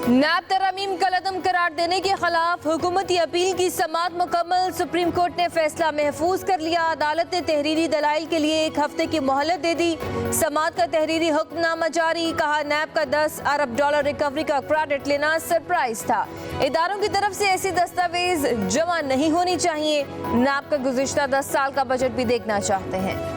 नैब तरमीम कलअदम करार देने के खिलाफ हुकूमती अपील की समाअत मुकम्मल। सुप्रीम कोर्ट ने फैसला महफूज कर लिया। अदालत ने तहरीरी दलाइल के लिए 1 हफ्ते की मोहलत दे दी। समाअत का तहरीरी हुक्मनामा जारी। कहा नैब का $10 अरब रिकवरी का क्रेडिट लेना सरप्राइज था। इदारों की तरफ से ऐसे दस्तावेज जमा नहीं होनी चाहिए। नैब का गुज़िश्ता 10 साल का बजट भी देखना चाहते हैं।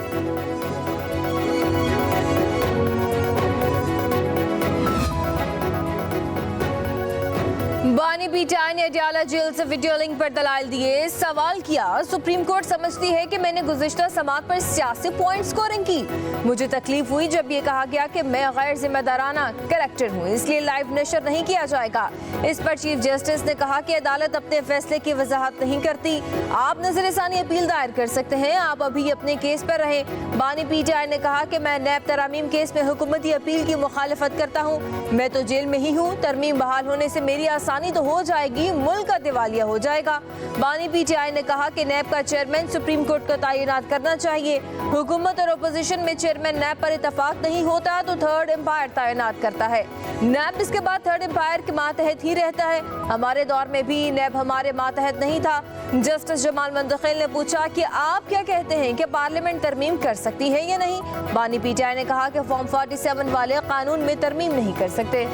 बानी पीटीआई ने अडयाला जेल से वीडियो लिंक पर दलाइल दिए। सवाल किया, सुप्रीम कोर्ट समझती है कि मैंने गुज़िश्ता समाअत पर सियासी पॉइंट स्कोरिंग की। मुझे तकलीफ हुई जब ये कहा गया कि मैं गैर जिम्मेदाराना कैरेक्टर हूँ, इसलिए लाइव नशर नहीं किया जाएगा। इस पर चीफ जस्टिस ने कहा कि अदालत अपने फैसले की वजाहत नहीं करती। आप नजरसानी अपील दायर कर सकते हैं। आप अभी अपने केस पर रहें। बानी पीटीआई ने कहा कि मैं नैब तरमीम केस में हुकूमती अपील की मुखालफत करता हूँ। मैं तो जेल में ही हूँ। तरमीम बहाल होने से मेरी आसानी तो हो जाएगी, मुल्क का दिवालिया हो जाएगा। बानी पीटीआई ने कहा कि नैब का चेयरमैन सुप्रीम कोर्ट को तैनात करना चाहिए। हुकूमत और अपोजिशन में चेयरमैन नैब पर इत्तेफाक नहीं होता तो थर्ड एम्पायर तैनात करता है। नैब इसके बाद थर्ड एम्पायर के मातहत ही रहता है। हमारे दौर में भी नैब हमारे मातहत नहीं था। जस्टिस जमाल मंदखिल ने पूछा कि आप क्या कहते हैं कि पार्लियामेंट तरमीम कर सकती है या नहीं। बानी पीटीआई ने कहा कि फॉर्म 47 वाले कानून में तरमीम नहीं कर सकते।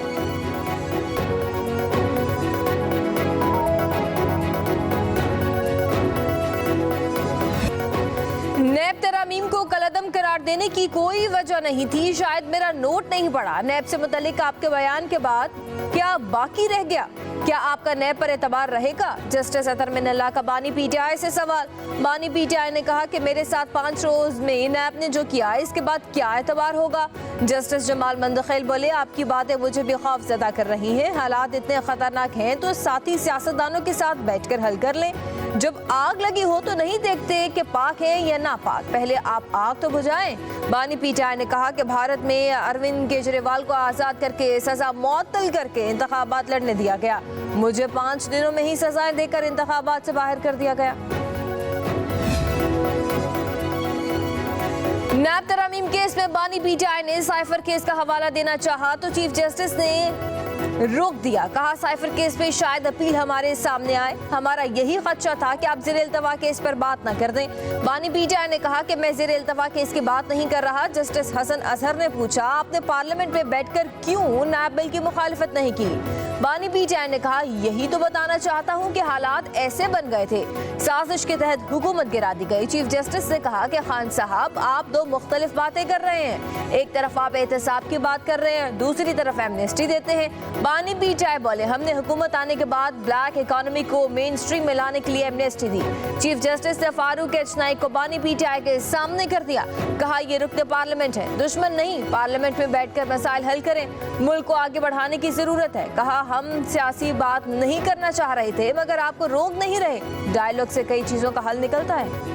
नैब तरमीम को कलअदम करार देने की कोई वजह नहीं थी। शायद मेरा नोट नहीं पड़ा। नैब से मुतल्लिक आपके बयान के बाद क्या बाकी रह गया? क्या आपका नैब पर एतबार रहेगा? जस्टिस अतर मिनल्ला का बानी पीटीआई से सवाल। बानी पीटीआई ने कहा कि मेरे साथ 5 रोज में नैब ने जो किया इसके बाद क्या एतबार होगा? जस्टिस जमाल मंदखिल बोले, आपकी बातें मुझे भी खौफजदा कर रही हैं। हालात इतने खतरनाक हैं तो साथी सियासतदानों के साथ बैठकर हल कर लें। जब आग लगी हो तो नहीं देखते कि पाक है या नापाक, पहले आप आग तो बुझाएं। बानी पीटीआई ने कहा कि भारत में अरविंद केजरीवाल को आजाद करके सजा मुअत्तल करके इंतखाबात लड़ने दिया गया। मुझे 5 दिनों में ही सजाएं देकर इंतखाबात से बाहर कर दिया गया। नैब तरमीम केस में बानी पीटीआई ने साइफर केस का हवाला देना चाहा तो चीफ जस्टिस ने रोक दिया। कहा साइफर केस पे शायद अपील हमारे सामने आए। हमारा यही खदशा था कि आप ज़ेर इल्तवा केस पर बात न कर दें। बानी पीटीआई ने कहा कि मैं ज़ेर इल्तवा केस की बात नहीं कर रहा। जस्टिस हसन अजहर ने पूछा, आपने पार्लियामेंट में बैठकर क्यों नैब बिल की मुखालिफत नहीं की? बानी पीटीआई ने कहा, यही तो बताना चाहता हूँ कि हालात ऐसे बन गए थे। साजिश के तहत हुकूमत गिरा दी गई। चीफ जस्टिस ने कहा कि खान साहब आप 2 मुख्तलिफ बातें कर रहे हैं। एक तरफ आप एहतसाब की बात कर रहे हैं, दूसरी तरफ एमनेस्टी देते हैं। बानी पीटीआई बोले, हमने हुकूमत आने के बाद ब्लैक इकोनॉमी को मेन स्ट्रीम में लाने के लिए एमनेस्टी दी। चीफ जस्टिस ने फारूक एच नाइक को बानी पीटीआई के सामने कर दिया। कहा ये रुकने पार्लियामेंट है, दुश्मन नहीं। पार्लियामेंट में बैठकर मसाइल हल करें, मुल्क को आगे बढ़ाने की जरूरत है। कहा हम सियासी बात नहीं करना चाह रहे थे मगर आपको रोक नहीं रहे। डायलॉग से कई चीजों का हल निकलता है।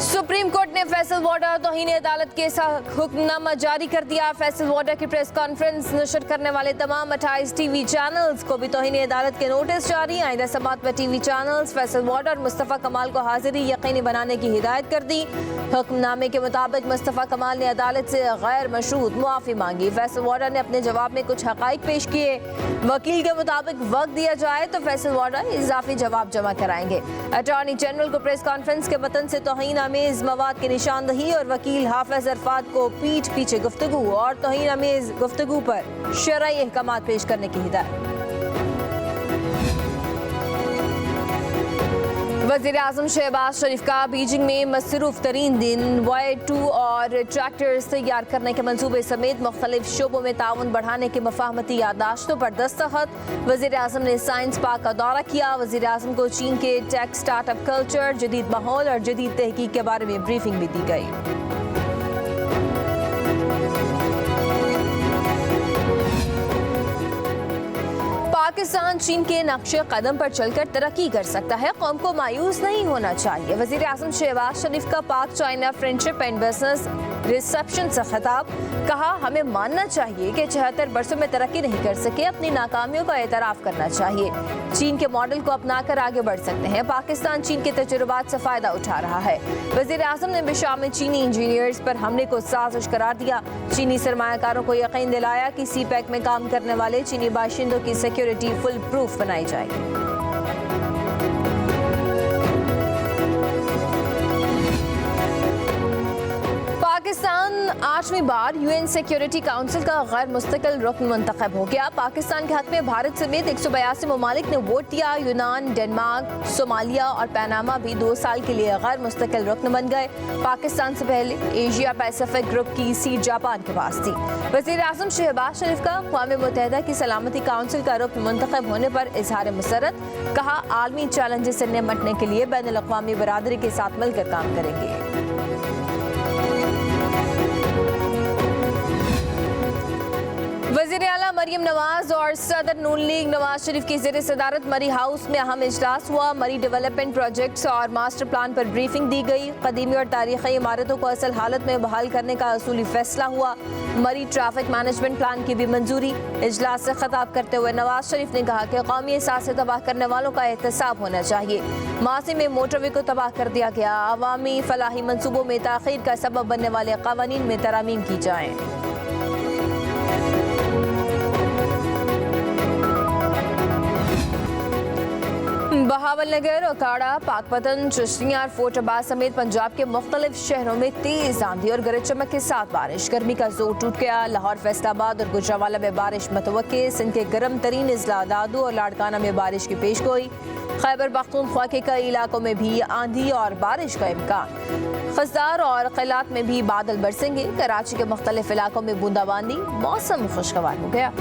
सुप्रीम कोर्ट ने फैसल वार्डर तौहीन अदालत के साथ हुक्मनामा जारी कर दिया। फैसल वार्डर की प्रेस कॉन्फ्रेंस नशर करने वाले तमाम 28 टीवी चैनल्स को भी तौहीन अदालत के नोटिस जारी। आइंदा समाअत पर टीवी चैनल्स फैसल वार्डर मुस्तफ़ा कमाल को हाजिरी यकीनी बनाने की हिदायत कर दी। हुक्मनामे के मुताबिक मुस्तफ़ा कमाल ने अदालत से गैर मशरूत मुआफ़ी मांगी। फैसल वार्डर ने अपने जवाब में कुछ हक़ाइक़ पेश किए। वकील के मुताबिक वक्त दिया जाए तो फैसल वार्डर इजाफी जवाब जमा कराएंगे। अटॉर्नी जनरल को प्रेस कॉन्फ्रेंस के वतन से तौहीन आमेज मवाद की निशानदही और वकील हाफिज अरफात को पीठ पीछे गुफ्तगू और तौहीन आमेज गुफ्तगू पर शरई अहकामात पेश करने की हिदायत। वज़ीर आज़म शहबाज शरीफ का बीजिंग में मसरूफ तरीन दिन Y2 और ट्रैक्टर्स तैयार करने के मंसूबे समेत मुख्तलिफ शोबों में ताउन बढ़ाने के मफाहमती यादाश्तों पर दस्तखत। वज़ीर आज़म ने साइंस पार्क का दौरा किया। वज़ीर आज़म को चीन के टेक स्टार्टअप कल्चर, जदीद माहौल और जदीद तहकीक के बारे में ब्रीफिंग भी दी गई। पाकिस्तान चीन के नक्शे कदम पर चलकर तरक्की कर सकता है, कौम को मायूस नहीं होना चाहिए। वजीर आजम शहबाज शरीफ का पाक China friendship and business reception से खिताब। कहा, हमें मानना चाहिए कि 74 बरसों में तरक्की नहीं कर सके, अपनी नाकामियों का एतराफ करना चाहिए। चीन के मॉडल को अपनाकर आगे बढ़ सकते हैं। पाकिस्तान चीन के तजुर्बात से फायदा उठा रहा है। वजीर आजम ने बिशाम में चीनी इंजीनियर्स पर हमले को साजिश करार दिया। चीनी सरमायाकारों को यकीन दिलाया कि सीपैक में काम करने वाले चीनी बाशिंदों की सिक्योरिटी फुल प्रूफ बनाई जाएगी। पाकिस्तान 8वीं बार यूएन सिक्योरिटी काउंसिल का गैर मुस्तकिल रुकन मुंतखब हो गया। पाकिस्तान के हक में भारत समेत 182 ममालिक ने वोट दिया। यूनान, डेनमार्क, सोमालिया और पैनामा भी 2 साल के लिए गैर मुस्तकिल रुकन बन गए। पाकिस्तान से पहले एशिया पैसिफिक ग्रुप की सीट जापान के पास थी। वजीर आजम शहबाज शरीफ का अक़वाम मुत्तहिदा की सलामती काउंसिल का रुकन मुंतखब होने पर इजहार मसरत। कहा, आलमी चैलेंजेस से निपटने के लिए बैनुल अक़वामी बरादरी के साथ मिलकर काम करेंगे। वज़ीर आला मरियम नवाज और सदर नून लीग नवाज शरीफ की ज़ेर सदारत मरी हाउस में अहम इजलास हुआ। मरी डेवलपमेंट प्रोजेक्ट्स और मास्टर प्लान पर ब्रीफिंग दी गई। कदीमी और तारीखी इमारतों को असल हालत में बहाल करने का असूली फैसला हुआ। मरी ट्रैफिक मैनेजमेंट प्लान की भी मंजूरी। इजलास से खिताब करते हुए नवाज शरीफ ने कहा कि कौमी एहसास तबाह करने वालों का एहतसाब होना चाहिए। माजी में मोटरवे को तबाह कर दिया गया। अवामी फलाही मनसूबों में ताख़ीर का सबब बनने वाले क़वानीन में तरामीम की जाएँ। बहावलनगर, अखाड़ा, पाकपतन, चिश्तियाँ और फोर्ट अब्बास समेत पंजाब के मुख्तलिफ शहरों में तेज आंधी और गरज चमक के साथ बारिश। गर्मी का जोर टूट गया। लाहौर, फैसलाबाद और गुजरांवाला में बारिश मुतवक्के। सिंध के गर्म तरीन अजला दादू और लाड़काना में बारिश की पेशगोई। खैबर पख्तूनख्वा के कई इलाकों में भी आंधी और बारिश का इम्कान। खज़ार और क़िलात में भी बादल बरसेंगे। कराची के मुख्तलिफ इलाकों में बूंदाबांदी। मौसम खुशगवार हो गया।